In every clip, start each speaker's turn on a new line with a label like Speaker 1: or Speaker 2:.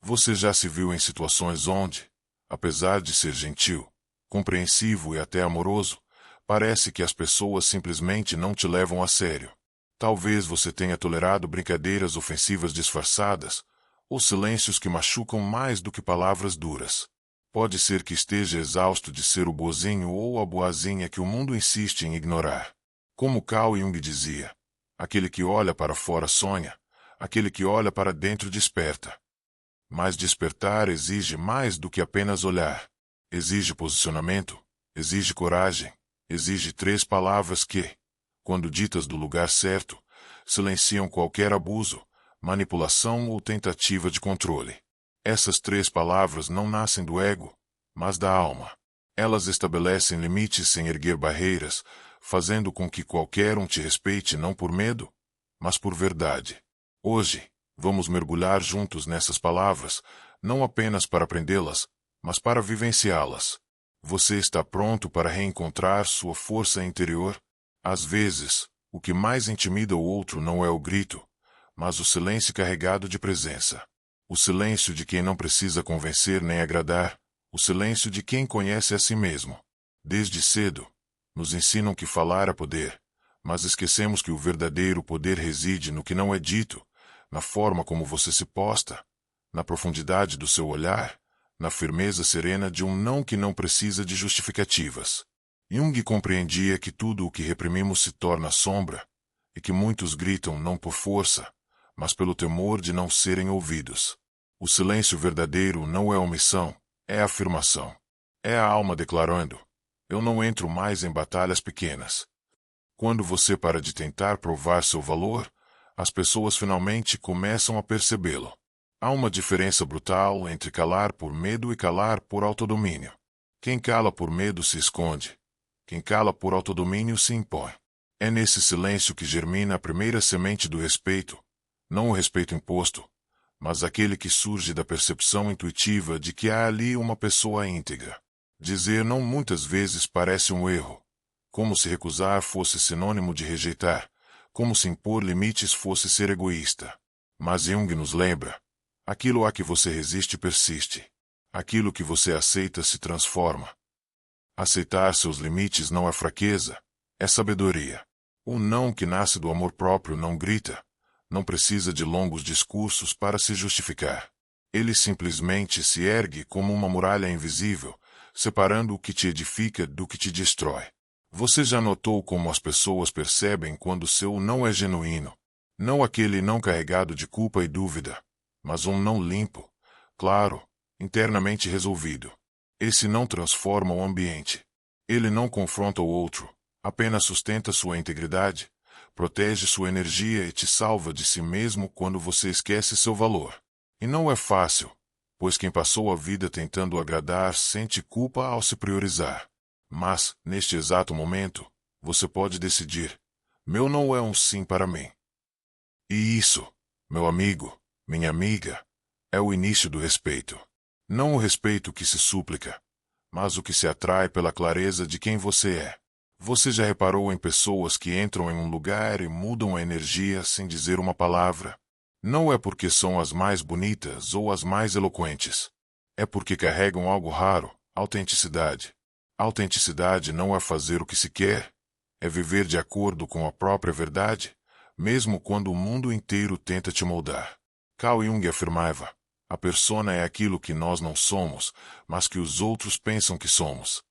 Speaker 1: Você já se viu em situações onde, apesar de ser gentil, compreensivo e até amoroso, parece que as pessoas simplesmente não te levam a sério? Talvez você tenha tolerado brincadeiras ofensivas disfarçadas, ou silêncios que machucam mais do que palavras duras. Pode ser que esteja exausto de ser o boazinho ou a boazinha que o mundo insiste em ignorar. Como Carl Jung dizia, aquele que olha para fora sonha, aquele que olha para dentro desperta. Mas despertar exige mais do que apenas olhar. Exige posicionamento, exige coragem, exige 3 palavras que, quando ditas do lugar certo, silenciam qualquer abuso, manipulação ou tentativa de controle. Essas 3 palavras não nascem do ego, mas da alma. Elas estabelecem limites sem erguer barreiras, fazendo com que qualquer um te respeite não por medo, mas por verdade. Hoje, vamos mergulhar juntos nessas palavras, não apenas para aprendê-las, mas para vivenciá-las. Você está pronto para reencontrar sua força interior? Às vezes, o que mais intimida o outro não é o grito, mas o silêncio carregado de presença. O silêncio de quem não precisa convencer nem agradar, o silêncio de quem conhece a si mesmo. Desde cedo, nos ensinam que falar é poder, mas esquecemos que o verdadeiro poder reside no que não é dito, na forma como você se posta, na profundidade do seu olhar, na firmeza serena de um não que não precisa de justificativas. Jung compreendia que tudo o que reprimimos se torna sombra, e que muitos gritam não por força, mas pelo temor de não serem ouvidos. O silêncio verdadeiro não é omissão, é afirmação. É a alma declarando: eu não entro mais em batalhas pequenas. Quando você para de tentar provar seu valor, as pessoas finalmente começam a percebê-lo. Há uma diferença brutal entre calar por medo e calar por autodomínio. Quem cala por medo se esconde. Quem cala por autodomínio se impõe. É nesse silêncio que germina a primeira semente do respeito, não o respeito imposto, mas aquele que surge da percepção intuitiva de que há ali uma pessoa íntegra. Dizer não muitas vezes parece um erro, como se recusar fosse sinônimo de rejeitar, como se impor limites fosse ser egoísta. Mas Jung nos lembra: aquilo a que você resiste persiste. Aquilo que você aceita se transforma. Aceitar seus limites não é fraqueza, é sabedoria. O não que nasce do amor próprio não grita, não precisa de longos discursos para se justificar. Ele simplesmente se ergue como uma muralha invisível, separando o que te edifica do que te destrói. Você já notou como as pessoas percebem quando seu não é genuíno? Não aquele não carregado de culpa e dúvida, mas um não limpo, claro, internamente resolvido. Esse não transforma o ambiente. Ele não confronta o outro, apenas sustenta sua integridade, protege sua energia e te salva de si mesmo quando você esquece seu valor. E não é fácil, pois quem passou a vida tentando agradar sente culpa ao se priorizar. Mas, neste exato momento, você pode decidir: meu não é um sim para mim. E isso, meu amigo, minha amiga, é o início do respeito. Não o respeito que se súplica, mas o que se atrai pela clareza de quem você é. Você já reparou em pessoas que entram em um lugar e mudam a energia sem dizer uma palavra? Não é porque são as mais bonitas ou as mais eloquentes. É porque carregam algo raro: autenticidade. Autenticidade não é fazer o que se quer, é viver de acordo com a própria verdade, mesmo quando o mundo inteiro tenta te moldar. Carl Jung afirmava: a persona é aquilo que nós não somos, mas que os outros pensam que somos.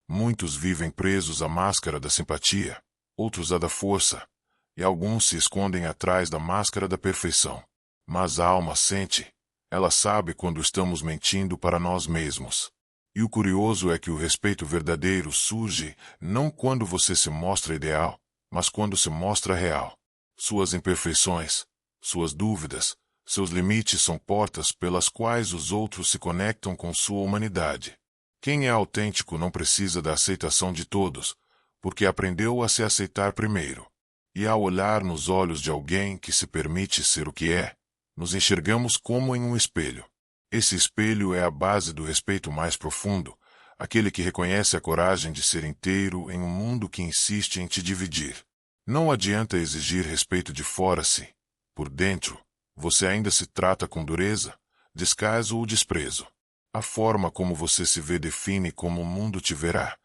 Speaker 1: Muitos vivem presos à máscara da simpatia, outros à da força, e alguns se escondem atrás da máscara da perfeição. Mas a alma sente, ela sabe quando estamos mentindo para nós mesmos. E o curioso é que o respeito verdadeiro surge não quando você se mostra ideal, mas quando se mostra real. Suas imperfeições, suas dúvidas, seus limites são portas pelas quais os outros se conectam com sua humanidade. Quem é autêntico não precisa da aceitação de todos, porque aprendeu a se aceitar primeiro. E ao olhar nos olhos de alguém que se permite ser o que é, nos enxergamos como em um espelho. Esse espelho é a base do respeito mais profundo, aquele que reconhece a coragem de ser inteiro em um mundo que insiste em te dividir. Não adianta exigir respeito de fora se, por dentro, você ainda se trata com dureza, descaso ou desprezo. A forma como você se vê define como o mundo te verá,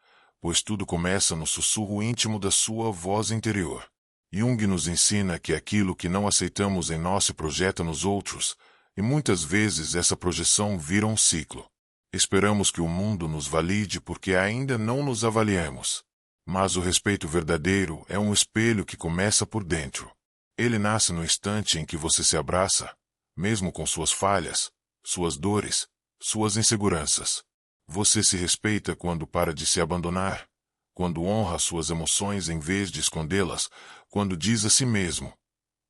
Speaker 1: pois tudo começa no sussurro íntimo da sua voz interior. Jung nos ensina que aquilo que não aceitamos em nós se projeta nos outros, e muitas vezes essa projeção vira um ciclo. Esperamos que o mundo nos valide porque ainda não nos avaliamos. Mas o respeito verdadeiro é um espelho que começa por dentro. Ele nasce no instante em que você se abraça, mesmo com suas falhas, suas dores, suas inseguranças. Você se respeita quando para de se abandonar, quando honra suas emoções em vez de escondê-las, quando diz a si mesmo: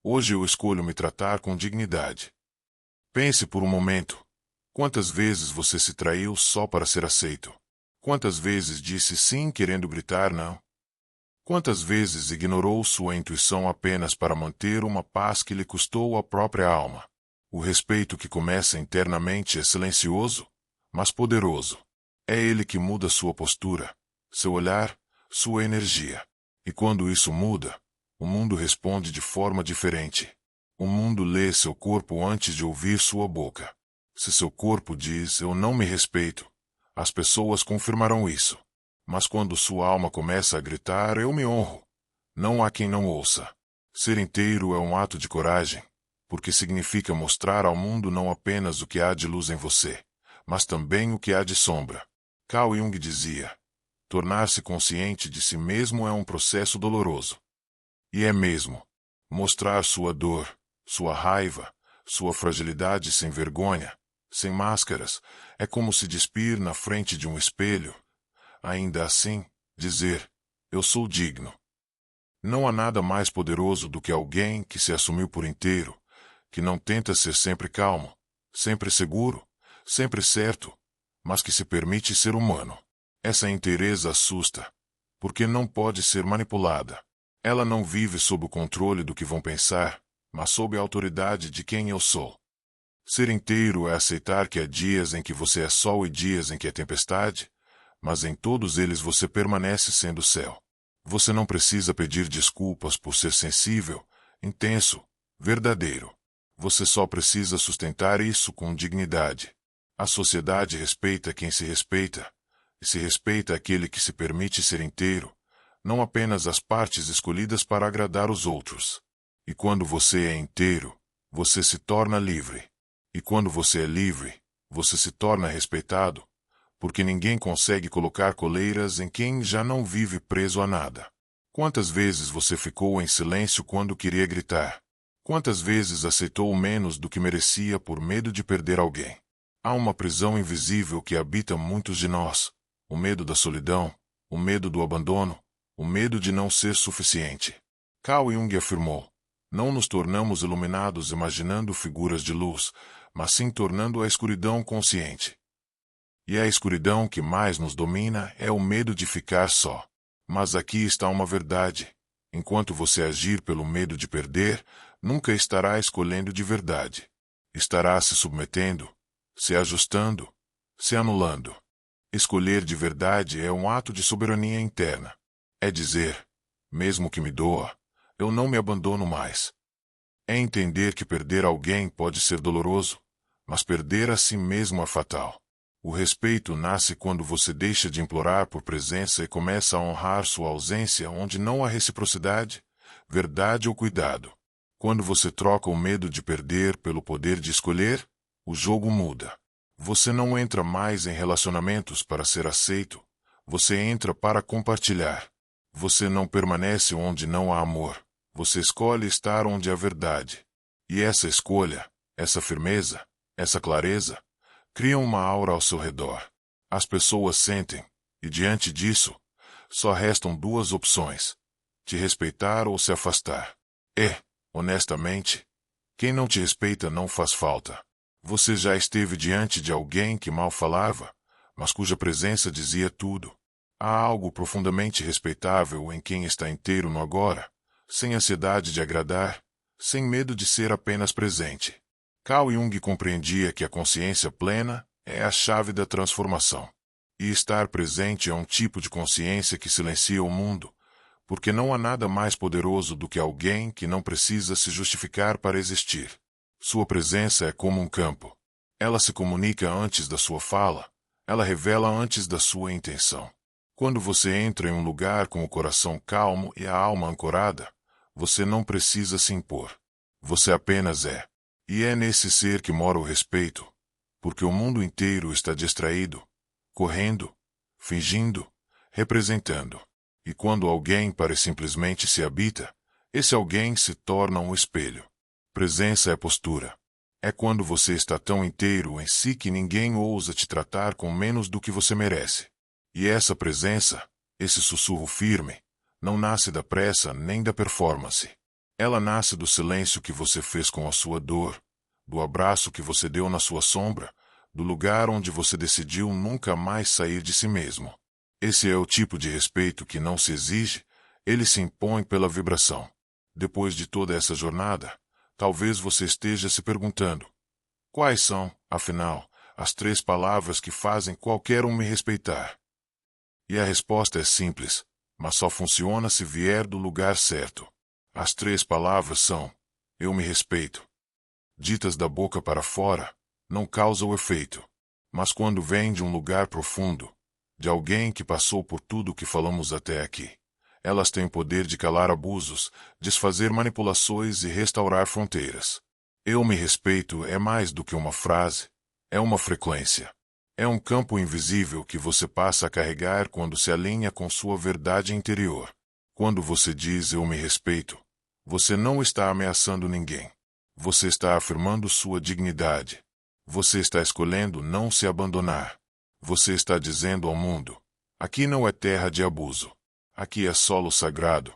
Speaker 1: hoje eu escolho me tratar com dignidade. Pense por um momento. Quantas vezes você se traiu só para ser aceito? Quantas vezes disse sim querendo gritar não? Quantas vezes ignorou sua intuição apenas para manter uma paz que lhe custou a própria alma? O respeito que começa internamente é silencioso, mas poderoso. É ele que muda sua postura, seu olhar, sua energia. E quando isso muda, o mundo responde de forma diferente. O mundo lê seu corpo antes de ouvir sua boca. Se seu corpo diz, eu não me respeito, as pessoas confirmarão isso. Mas quando sua alma começa a gritar, eu me honro, não há quem não ouça. Ser inteiro é um ato de coragem, porque significa mostrar ao mundo não apenas o que há de luz em você, mas também o que há de sombra. Carl Jung dizia: tornar-se consciente de si mesmo é um processo doloroso. E é mesmo. Mostrar sua dor, sua raiva, sua fragilidade sem vergonha, sem máscaras, é como se despir na frente de um espelho. Ainda assim, dizer: eu sou digno. Não há nada mais poderoso do que alguém que se assumiu por inteiro, que não tenta ser sempre calmo, sempre seguro, sempre certo, mas que se permite ser humano. Essa inteireza assusta, porque não pode ser manipulada. Ela não vive sob o controle do que vão pensar, mas sob a autoridade de quem eu sou. Ser inteiro é aceitar que há dias em que você é sol e dias em que é tempestade, mas em todos eles você permanece sendo céu. Você não precisa pedir desculpas por ser sensível, intenso, verdadeiro. Você só precisa sustentar isso com dignidade. A sociedade respeita quem se respeita, e se respeita aquele que se permite ser inteiro, não apenas as partes escolhidas para agradar os outros. E quando você é inteiro, você se torna livre. E quando você é livre, você se torna respeitado, porque ninguém consegue colocar coleiras em quem já não vive preso a nada. Quantas vezes você ficou em silêncio quando queria gritar? Quantas vezes aceitou menos do que merecia por medo de perder alguém? Há uma prisão invisível que habita muitos de nós: o medo da solidão, o medo do abandono, o medo de não ser suficiente. Carl Jung afirmou: não nos tornamos iluminados imaginando figuras de luz, mas sim tornando a escuridão consciente. E a escuridão que mais nos domina é o medo de ficar só. Mas aqui está uma verdade: enquanto você agir pelo medo de perder, nunca estará escolhendo de verdade. Estará se submetendo, se ajustando, se anulando. Escolher de verdade é um ato de soberania interna. É dizer: mesmo que me doa, eu não me abandono mais. É entender que perder alguém pode ser doloroso, mas perder a si mesmo é fatal. O respeito nasce quando você deixa de implorar por presença e começa a honrar sua ausência onde não há reciprocidade, verdade ou cuidado. Quando você troca o medo de perder pelo poder de escolher, o jogo muda. Você não entra mais em relacionamentos para ser aceito, você entra para compartilhar. Você não permanece onde não há amor, você escolhe estar onde há verdade. E essa escolha, essa firmeza, essa clareza, criam uma aura ao seu redor. As pessoas sentem, e diante disso, só restam duas opções: te respeitar ou se afastar. E, honestamente, quem não te respeita não faz falta. Você já esteve diante de alguém que mal falava, mas cuja presença dizia tudo. Há algo profundamente respeitável em quem está inteiro no agora, sem ansiedade de agradar, sem medo de ser apenas presente. Carl Jung compreendia que a consciência plena é a chave da transformação. E estar presente é um tipo de consciência que silencia o mundo, porque não há nada mais poderoso do que alguém que não precisa se justificar para existir. Sua presença é como um campo. Ela se comunica antes da sua fala, ela revela antes da sua intenção. Quando você entra em um lugar com o coração calmo e a alma ancorada, você não precisa se impor. Você apenas é. E é nesse ser que mora o respeito, porque o mundo inteiro está distraído, correndo, fingindo, representando. E quando alguém parece simplesmente se habita, esse alguém se torna um espelho. Presença é postura. É quando você está tão inteiro em si que ninguém ousa te tratar com menos do que você merece. E essa presença, esse sussurro firme, não nasce da pressa nem da performance. Ela nasce do silêncio que você fez com a sua dor, do abraço que você deu na sua sombra, do lugar onde você decidiu nunca mais sair de si mesmo. Esse é o tipo de respeito que não se exige, ele se impõe pela vibração. Depois de toda essa jornada, talvez você esteja se perguntando: quais são, afinal, as 3 palavras que fazem qualquer um me respeitar? E a resposta é simples, mas só funciona se vier do lugar certo. As 3 palavras são: eu me respeito. Ditas da boca para fora, não causam efeito. Mas quando vem de um lugar profundo, de alguém que passou por tudo o que falamos até aqui, elas têm o poder de calar abusos, desfazer manipulações e restaurar fronteiras. Eu me respeito é mais do que uma frase, é uma frequência. É um campo invisível que você passa a carregar quando se alinha com sua verdade interior. Quando você diz eu me respeito, você não está ameaçando ninguém. Você está afirmando sua dignidade. Você está escolhendo não se abandonar. Você está dizendo ao mundo: aqui não é terra de abuso. Aqui é solo sagrado.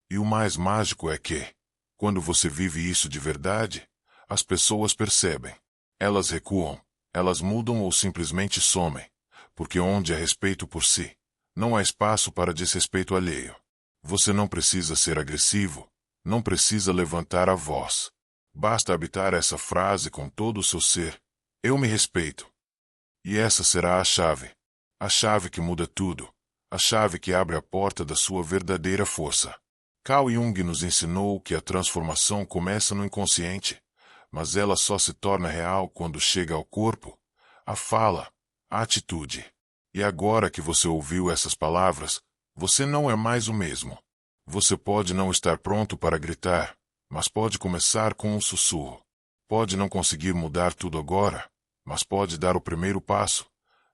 Speaker 1: E o mais mágico é que, quando você vive isso de verdade, as pessoas percebem. Elas recuam, elas mudam ou simplesmente somem, porque onde há respeito por si, não há espaço para desrespeito alheio. Você não precisa ser agressivo, não precisa levantar a voz. Basta habitar essa frase com todo o seu ser: eu me respeito. E essa será a chave que muda tudo, a chave que abre a porta da sua verdadeira força. Carl Jung nos ensinou que a transformação começa no inconsciente, mas ela só se torna real quando chega ao corpo, à fala, à atitude. E agora que você ouviu essas palavras, você não é mais o mesmo. Você pode não estar pronto para gritar, mas pode começar com um sussurro. Pode não conseguir mudar tudo agora, mas pode dar o primeiro passo.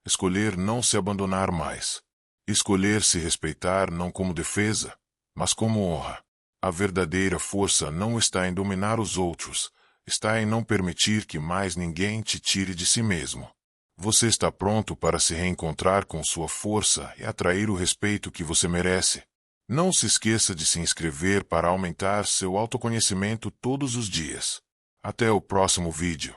Speaker 1: Escolher não se abandonar mais. Escolher se respeitar não como defesa, mas como honra. A verdadeira força não está em dominar os outros, está em não permitir que mais ninguém te tire de si mesmo. Você está pronto para se reencontrar com sua força e atrair o respeito que você merece. Não se esqueça de se inscrever para aumentar seu autoconhecimento todos os dias. Até o próximo vídeo.